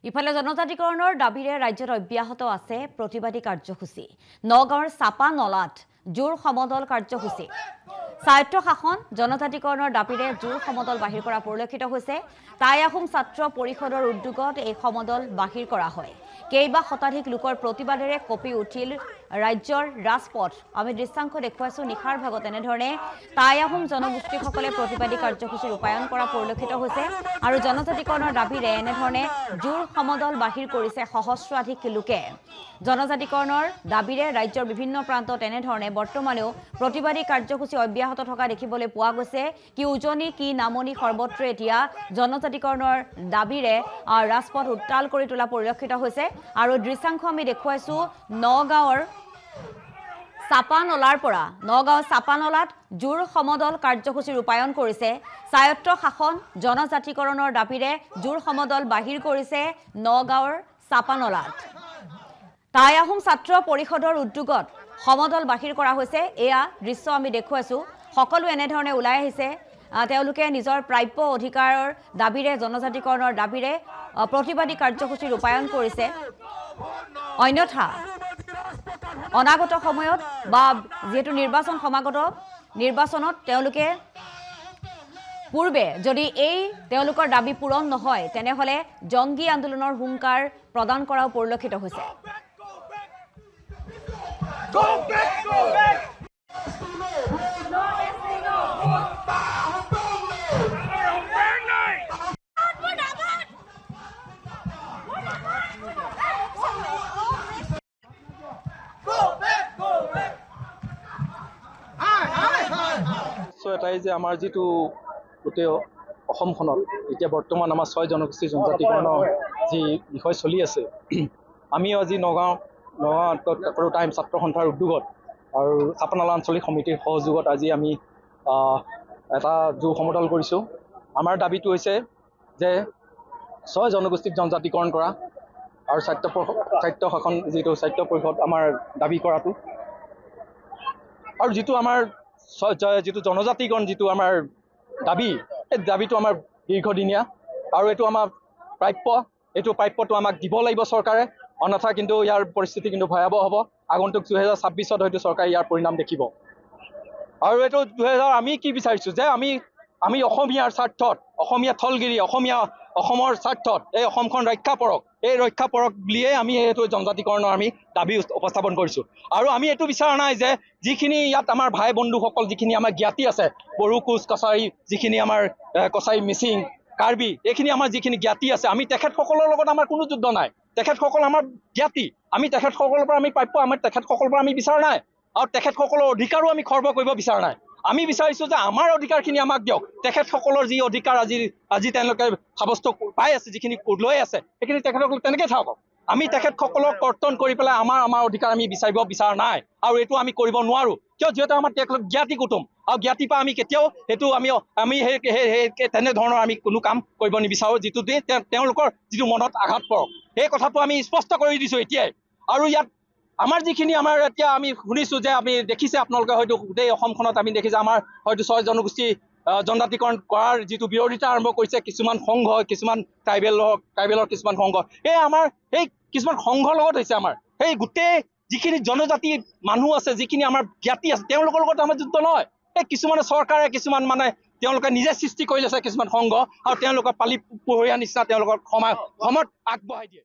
ইফালে জনজাতিকৰণৰ দাবীৰে ৰাজ্যত অব্যাহত আছে প্ৰতিবাদী কাৰ্যসূচী। নগাঁৱৰ চাপা নলাত জোৰ সমদল কাৰ্যসূচী। স্বায়ত্ব শাসন জনজাতিকৰণৰ দাবীৰে জোৰ সমদল বাহিৰ কৰা পৰিলক্ষিত হৈছে। টাই আহোম ছাত্ৰ পৰিষদৰ উদ্যোগত এই সমদল বাহিৰ কৰা হয়। কেইবা শতাধিক লোকৰ প্ৰতিবাদেৰে কঁপি উঠিল ৰাজ্যৰ ৰাজপথ। আমি দৃশ্যাংশ দেখুৱাইছো নিশাৰ ভাগত এনেধৰণে টাই আহোম জনগোষ্ঠীসকলে প্ৰতিবাদী কাৰ্যসূচী ৰূপায়ণ কৰা পৰিলক্ষিত হৈছে আৰু জনজাতিকৰণৰ দাবীৰে এনেধৰণে জোৰ সমদল বাহিৰ কৰিছে সহস্ৰাধিক লোকে। জনজাতিকৰণৰ দাবীৰে ৰাজ্যৰ বিভিন্ন প্ৰান্তত এনেধৰণে বৰ্তমানেও প্ৰতিবাদী কাৰ্যসূচী অব্যাহত থকা দেখিবলৈ পোৱা গৈছে। কি উজনি কি নামনি সৰ্বত্ৰে এতিয়া জনজাতিকৰণৰ দাবীৰে ৰাজপথ উত্তাল কৰি তোলা পৰিলক্ষিত হৈছে আৰু দৃশ্যাংশ আমি দেখুৱাইছো নগাঁৱৰ চাপানলাৰ পৰা। নগাঁও চাপানলাত জোৰ সমদল কাৰ্যসূচী ৰূপায়ণ কৰিছে। স্বায়ত্ব শাসন জনজাতিকৰণৰ দাবীৰে জোৰ সমদল বাহিৰ কৰিছে নগাঁৱৰ চাপানলাত। টাই আহোম ছাত্ৰ পৰিষদৰ উদ্যোগত সমদল বাহিৰ কৰা হৈছে। এয়া দৃশ্য আমি দেখুৱাইছো। সকলো এনেধৰণে ওলাই আহিছে। তেওঁলোকে নিজৰ প্ৰাপ্য অধিকাৰৰ দাবীৰে জনজাতিকৰণৰ দাবীৰে প্ৰতিবাদী কাৰ্যসূচী ৰূপায়ণ কৰিছে। অন্যথা অনাগত সময়ত বা যেহেতু নিৰ্বাচন সমাগত নিৰ্বাচনত তেওঁলোকে পূৰ্বে যদি এই তেওঁলোকৰ দাবী পূৰণ নহয় তেনেহলে জংগী আন্দোলনৰ হুংকাৰ প্ৰদান কৰাও পৰিলক্ষিত হৈছে। এটাই যে আমাৰ যিটো গোটেই অসমখনত এতিয়া বৰ্তমান আমাৰ 6 জনগোষ্ঠী জনজাতিকৰণৰ যি বিষয় চলি আছে, আমিও আজি নগাঁও টাইম ছাত্ৰ সন্থাৰ উদ্যোগত আৰু চাপানলা আঞ্চলিক সমিতিৰ সহযোগত আজি আমি এটা জোৰ সমদল কৰিছোঁ। আমাৰ দাবীটো হৈছে যে 6 জনগোষ্ঠীক জনজাতিকৰণ কৰা আৰু স্বায়ত্ব শাসন যিটো স্বায়ত্ব পৰিষদ আমাৰ দাবী কৰাটো আৰু যিটো আমাৰ যিটো জনজাতিকৰণ যিটো আমাৰ দাবী, এই দাবীটো আমাৰ দীৰ্ঘদিনীয়া আৰু এইটো আমাৰ এইটো প্ৰাপ্যটো আমাক দিব লাগিব চৰকাৰে, অন্যথা কিন্তু ইয়াৰ পৰিস্থিতি কিন্তু ভয়াৱহ হ'ব। আগন্তুক 2026ত হয়তো চৰকাৰে ইয়াৰ পৰিণাম দেখিব। আৰু এইটো আমি কি বিচাৰিছোঁ যে আমি অসমীয়াৰ স্বাৰ্থত, অসমীয়া থলগিৰি অসমৰ স্বাৰ্থত এই অসমখন ৰক্ষা পৰক, এই ৰক্ষা পৰক বুলিয়ে আমি এইটো জনজাতিকৰণৰ আমি দাবী উপস্থাপন কৰিছোঁ। আৰু আমি এইটো বিচৰা নাই যে যিখিনি ইয়াত আমাৰ ভাই বন্ধুসকল যিখিনি আমাৰ জ্ঞাতি আছে, বড়ো, কোচ, কছাৰী, যিখিনি আমাৰ কছাৰী, মিচিং, কাৰ্বি, এইখিনি আমাৰ যিখিনি জ্ঞাতি আছে, আমি তেখেতসকলৰ লগত আমাৰ কোনো যুদ্ধ নাই। তেখেতসকল আমাৰ জ্ঞাতি, আমি তেখেতসকলৰ পৰা আমি প্ৰাপ্য আমাৰ তেখেতসকলৰ পৰা আমি বিচৰা নাই আৰু তেখেতসকলৰ অধিকাৰো আমি খৰ্ব কৰিব বিচৰা নাই। আমি বিচাৰিছোঁ যে আমাৰ অধিকাৰখিনি আমাক দিয়ক। তেখেতসকলৰ যি অধিকাৰ আজি তেওঁলোকে সাব্যস্ত পাই আছে, যিখিনি লৈ আছে, সেইখিনি তেখেতসকলক তেনেকৈ থাকক। আমি তেখেতসকলক কৰ্তন কৰি পেলাই আমাৰ অধিকাৰ আমি বিচাৰিব বিচৰা নাই আৰু এইটো আমি কৰিব নোৱাৰোঁ। কিয়? যিহেতু আমাৰ তেখেতলোক জ্ঞাতি কুটুম আৰু জ্ঞাতিৰ পৰা আমি কেতিয়াও সেইটো আমি সেই তেনেধৰণৰ আমি কোনো কাম কৰিব নিবিচাৰোঁ যিটো দি তেওঁলোকৰ যিটো মনত আঘাত পৰক, সেই কথাটো আমি স্পষ্ট কৰি দিছোঁ এতিয়াই। আৰু ইয়াত আমাৰ যিখিনি আমাৰ এতিয়া আমি শুনিছোঁ যে আমি দেখিছে আপোনালোকে হয়তো গোটেই অসমখনত আমি দেখিছে আমাৰ হয়তো 6 জনগোষ্ঠী জনজাতিকৰণ কৰাৰ যিটো বিৰোধিতা আৰম্ভ কৰিছে কিছুমান সংঘ, কিছুমান ট্ৰাইবেলৰ কিছুমান সংঘ, এই আমাৰ সেই কিছুমান সংঘৰ লগত হৈছে আমাৰ সেই গোটেই যিখিনি জনজাতি মানুহ আছে, যিখিনি আমাৰ জ্ঞাতি আছে, তেওঁলোকৰ লগত আমাৰ যুদ্ধ নহয়। এই কিছুমানে চৰকাৰে কিছুমান মানে তেওঁলোকে নিজে সৃষ্টি কৰি লৈছে কিছুমান সংঘ আৰু তেওঁলোকৰ পালি পহৰীয়া নিচিনা তেওঁলোকৰ সময়ত আগবঢ়াই দিয়ে।